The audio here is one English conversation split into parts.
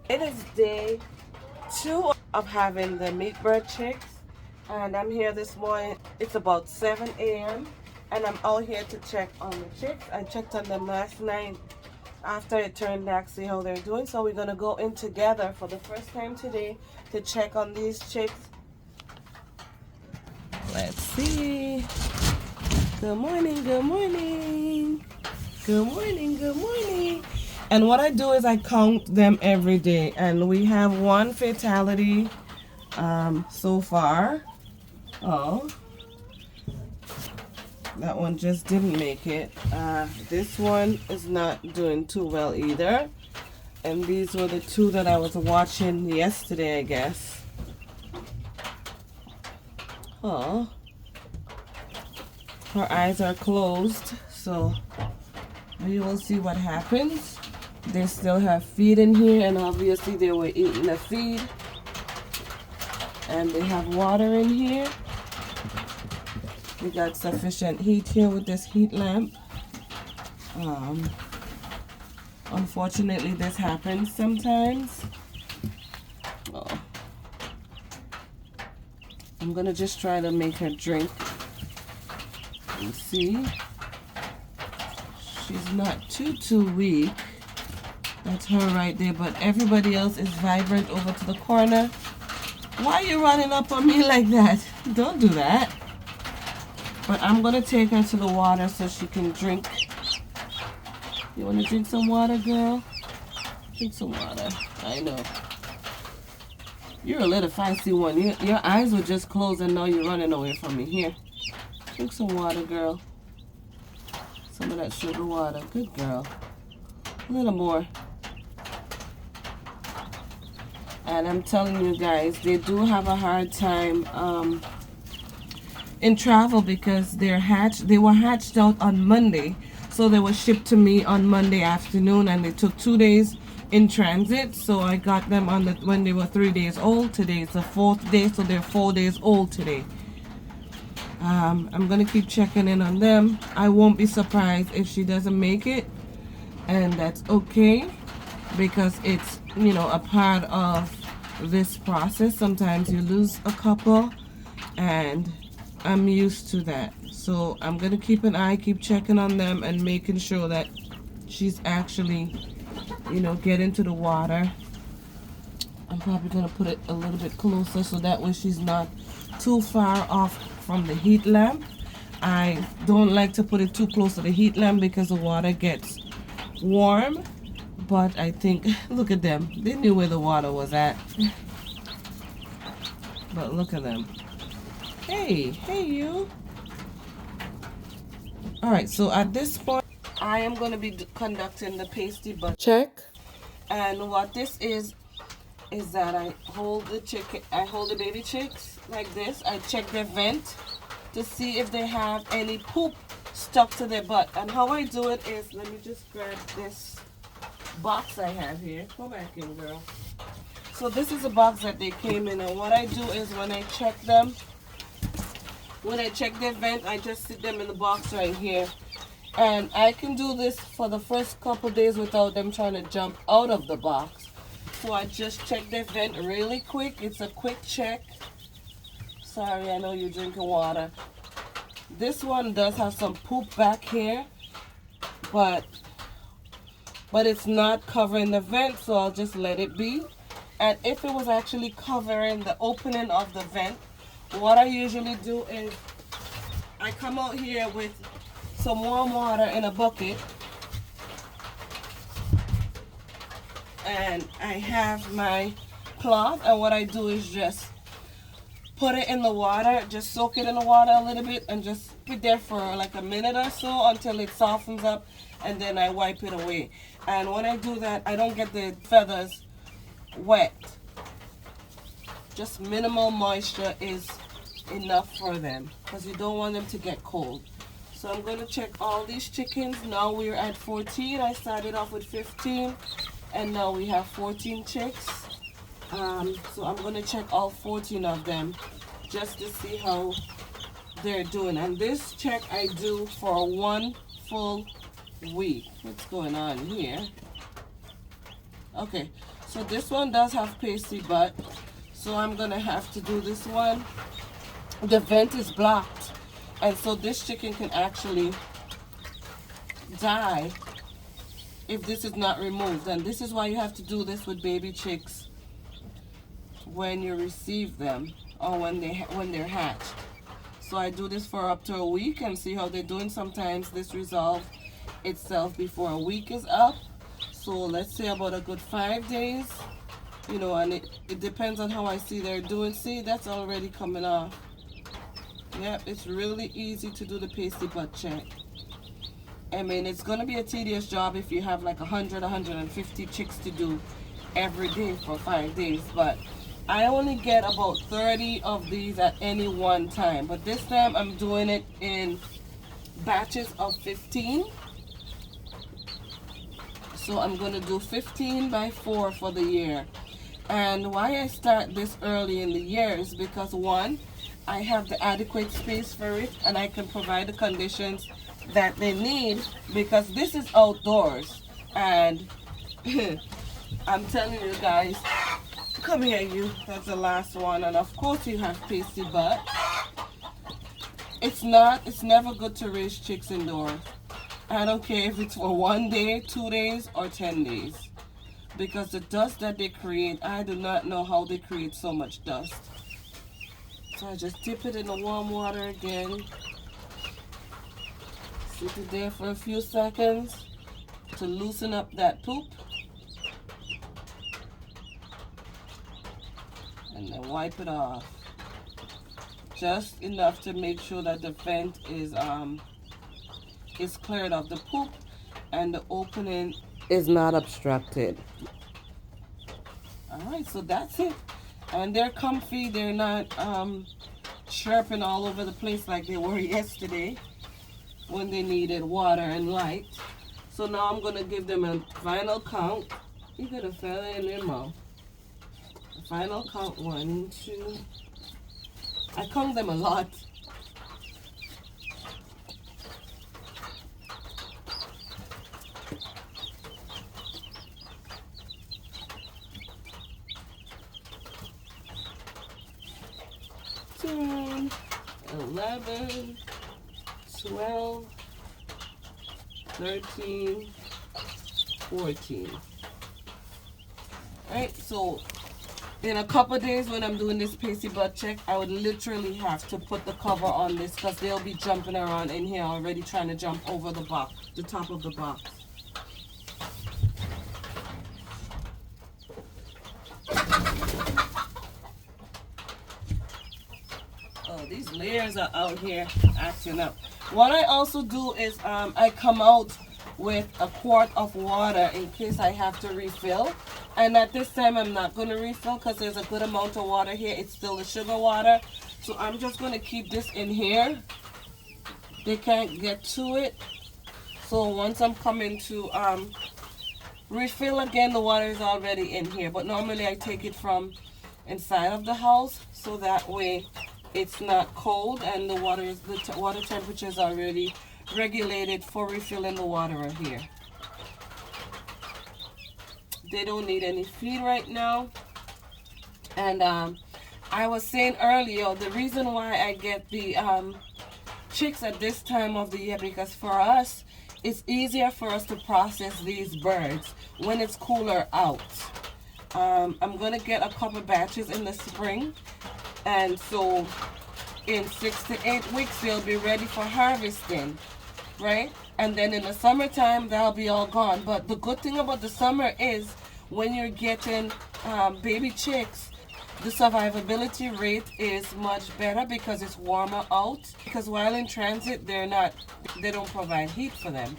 It is day 2 of having the meat bird chicks, and I'm here this morning. It's about 7 a.m. and I'm out here to check on the chicks. I checked on them last night after it turned back, see how they're doing. So we're gonna go in together for the first time today to check on these chicks. Let's see. Good morning, good morning. Good morning, good morning. And what I do is I count them every day, and we have one fatality so far. Oh, that one just didn't make it. This one is not doing too well either. And these were the two that I was watching yesterday, I guess. Oh, her eyes are closed, so we will see what happens. They still have feed in here, and obviously they were eating the feed. And they have water in here. We got sufficient heat here with this heat lamp. Unfortunately, this happens sometimes. Oh. I'm gonna just try to make her drink. You see, she's not too weak. That's her right there, but everybody else is vibrant over to the corner. Why are you running up on me like that? Don't do that. But I'm gonna take her to the water so she can drink. You wanna drink some water, girl? Drink some water. I know. You're a little feisty one. Your eyes were just closed and now you're running away from me. Here. Drink some water, girl. Some of that sugar water. Good girl. A little more. And I'm telling you guys, they do have a hard time in travel because they were hatched out on Monday. So they were shipped to me on Monday afternoon, and they took 2 days in transit. So I got them when they were 3 days old. Today is the 4th day, so they're 4 days old today. I'm gonna keep checking in on them. I won't be surprised if she doesn't make it, and that's okay because it's a part of this process. Sometimes you lose a couple, and I'm used to that. So I'm gonna keep an eye, keep checking on them, and making sure that she's actually get into the water. I'm probably gonna put it a little bit closer so that way she's not too far off from the heat lamp. I don't like to put it too close to the heat lamp because the water gets warm. But I think, look at them. They knew where the water was at. But look at them. Hey you. Alright, so at this point, I am going to be conducting the pasty butt check. And what this is that I hold the baby chicks like this. I check their vent to see if they have any poop stuck to their butt. And how I do it is, let me just grab this box I have here. Go back in, girl. So this is a box that they came in, and what I do is when I check their vent, I just sit them in the box right here. And I can do this for the first couple days without them trying to jump out of the box. So I just check their vent really quick. It's a quick check. Sorry, I know you're drinking water. This one does have some poop back here, but it's not covering the vent, so I'll just let it be. And if it was actually covering the opening of the vent, what I usually do is I come out here with some warm water in a bucket, and I have my cloth, and what I do is just put it in the water, just soak it in the water a little bit, and just put it there for like a minute or so until it softens up, and then I wipe it away. And when I do that, I don't get the feathers wet. Just minimal moisture is enough for them because you don't want them to get cold. So I'm going to check all these chickens. Now we're at 14. I started off with 15, and now we have 14 chicks. So I'm going to check all 14 of them just to see how they're doing. And this check I do for 1 full week. What's going on here? Okay, so this one does have pasty butt, so I'm gonna have to do this one. The vent is blocked, and so this chicken can actually die if this is not removed. And this is why you have to do this with baby chicks when you receive them, or when they're hatched. So I do this for up to a week and see how they're doing. Sometimes this resolves itself before a week is up. So let's say about a good 5 days, and it depends on how I see they're doing. See, that's already coming off. Yep, it's really easy to do the pasty butt check. I mean, it's going to be a tedious job if you have like 100, 150 chicks to do every day for 5 days. But I only get about 30 of these at any one time. But this time I'm doing it in batches of 15. So I'm going to do 15 by 4 for the year. And why I start this early in the year is because, one, I have the adequate space for it and I can provide the conditions that they need, because this is outdoors. And I'm telling you guys, come here, you. That's the last one. And of course you have pasty butt. It's never good to raise chicks indoors. I don't care if it's for 1 day, 2 days, or 10 days. Because the dust that they create, I do not know how they create so much dust. So I just dip it in the warm water again. Sit it there for a few seconds to loosen up that poop. And then wipe it off. Just enough to make sure that the vent is cleared of the poop and the opening is not obstructed. Alright, so that's it. And they're comfy, they're not chirping all over the place like they were yesterday when they needed water and light. So now I'm going to give them a final count. You got a fella in their mouth. A final count, 1, 2. I count them a lot. Ten, 11, 12, 13, 14. Alright, so in a couple days when I'm doing this pasty butt check, I would literally have to put the cover on this because they'll be jumping around in here already, trying to jump over the box, the top of the box. Oh, these layers are out here acting up. What I also do is I come out with a quart of water in case I have to refill. And at this time I'm not going to refill because there's a good amount of water here. It's still the sugar water. So I'm just going to keep this in here. They can't get to it. So once I'm coming to refill again, the water is already in here. But normally I take it from inside of the house so that way it's not cold and the water temperature is already regulated for refilling the water here. They don't need any feed right now. And I was saying earlier, the reason why I get the chicks at this time of the year, because for us it's easier for us to process these birds when it's cooler out. I'm gonna get a couple batches in the spring, and so in 6 to 8 weeks they'll be ready for harvesting, right? And then in the summertime they'll be all gone. But the good thing about the summer is when you're getting baby chicks, the survivability rate is much better because it's warmer out. Because while in transit, they don't provide heat for them.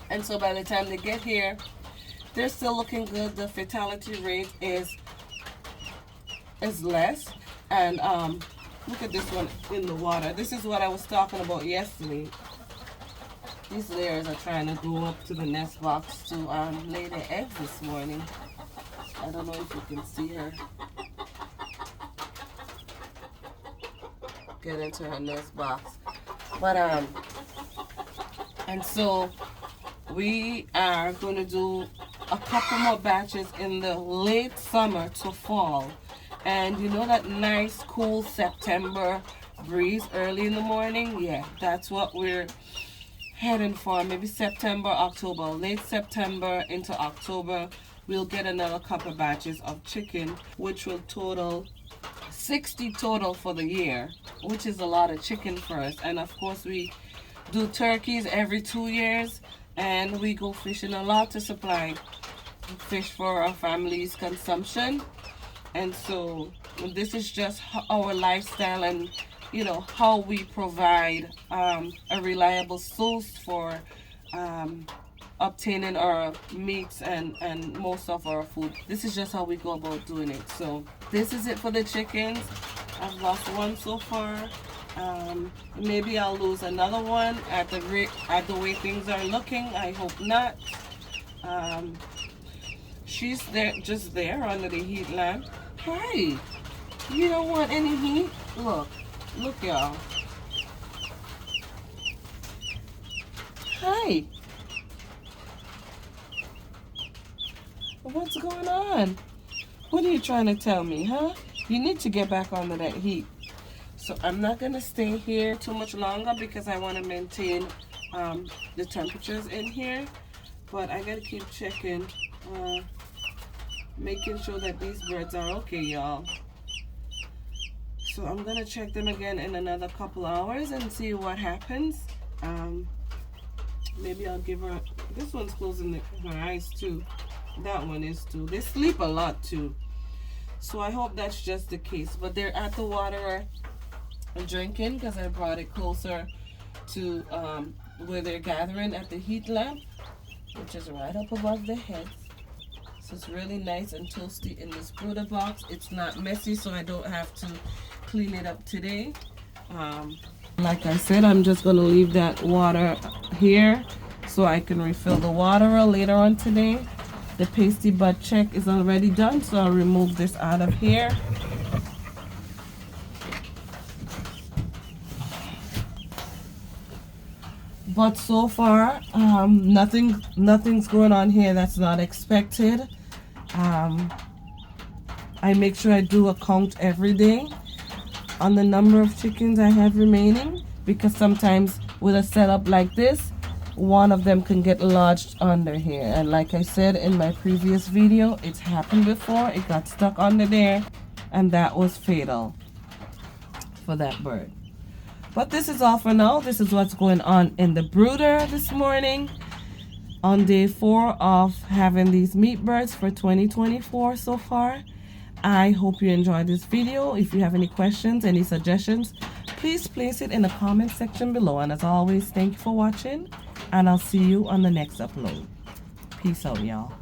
And so by the time they get here, they're still looking good. The fertility rate is less. And look at this one in the water. This is what I was talking about yesterday. These layers are trying to go up to the nest box to lay their eggs this morning. I don't know if you can see her get into her nest box. But and so we are going to do a couple more batches in the late summer to fall. And you know that nice cool September breeze early in the morning? Yeah, that's what we're heading for. Maybe September, October, late September into October, we'll get another couple batches of chicken, which will total 60 total for the year, which is a lot of chicken for us. And of course, we do turkeys every 2 years, and we go fishing a lot to supply fish for our family's consumption. And so this is just our lifestyle, and you know how we provide a reliable source for obtaining our meats and most of our food. This is just how we go about doing it. So this is it for the chickens. I've lost one so far. Maybe I'll lose another one at the way things are looking. I hope not. She's there, just there under the heat lamp. Hey, you don't want any heat? Look y'all. Hi. What's going on? What are you trying to tell me, huh? You need to get back under that heat. So I'm not gonna stay here too much longer because I want to maintain the temperatures in here. But I gotta keep checking, making sure that these birds are okay, y'all. So I'm gonna check them again in another couple hours and see what happens. Maybe I'll give her, this one's closing her eyes too. That one is too. They sleep a lot too. So I hope that's just the case. But they're at the water drinking because I brought it closer to where they're gathering at the heat lamp, which is right up above their heads. So it's really nice and toasty in this brooder box. It's not messy, so I don't have to clean it up today. Like I said, I'm just going to leave that water here so I can refill the water later on today. The pasty butt check is already done, so I'll remove this out of here. But so far, nothing's going on here that's not expected. I make sure I do a count every day on the number of chickens I have remaining, because sometimes with a setup like this, one of them can get lodged under here. And like I said in my previous video, it's happened before. It got stuck under there, and that was fatal for that bird. But this is all for now. This is what's going on in the brooder this morning on day 4 of having these meat birds for 2024 so far. I hope you enjoyed this video. If you have any questions, any suggestions, please place it in the comment section below. And as always, thank you for watching, and I'll see you on the next upload. Peace out, y'all.